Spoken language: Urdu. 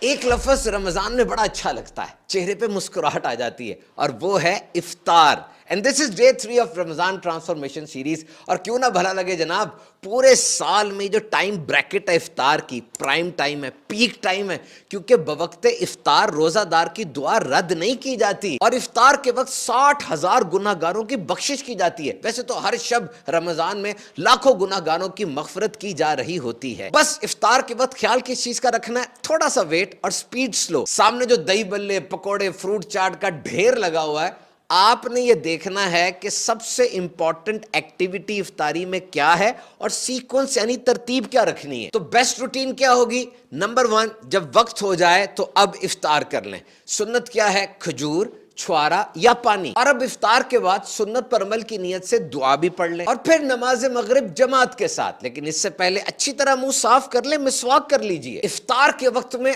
ایک لفظ رمضان میں بڑا اچھا لگتا ہے، چہرے پہ مسکراہٹ آ جاتی ہے، اور وہ ہے افطار. And this is day 3 of Ramzan transformation series. اور کیوں نہ بھلا لگے جناب، پورے سال میں جو ٹائم بریکٹ ہے افطار کی، پرائم ٹائم ہے، پیک ٹائم ہے، کیونکہ بوقت افطار روزہ دار کی دعا رد نہیں کی جاتی، اور افطار کے وقت 60,000 گناہ گاروں کی بخشش کی جاتی ہے. ویسے تو ہر شب رمضان میں لاکھوں گناہ گاروں کی مغفرت کی جا رہی ہوتی ہے، بس افطار کے وقت خیال کس چیز کا رکھنا ہے؟ تھوڑا سا ویٹ اور سپیڈ سلو. سامنے جو دہی بلے، پکوڑے، فروٹ چاٹ کا ڈھیر لگا ہوا ہے، آپ نے یہ دیکھنا ہے کہ سب سے امپورٹنٹ ایکٹیویٹی افطاری میں کیا ہے اور سیکوینس یعنی ترتیب کیا رکھنی ہے. تو بیسٹ روٹین کیا ہوگی؟ نمبر 1، جب وقت ہو جائے تو اب افطار کر لیں. سنت کیا ہے؟ کھجور، چھوارا یا پانی. اور اب افطار کے بعد سنت پر عمل کی نیت سے دعا بھی پڑھ لیں، اور پھر نماز مغرب جماعت کے ساتھ. لیکن اس سے پہلے اچھی طرح منہ صاف کر لیں، مسواک کر لیجئے. افطار کے وقت میں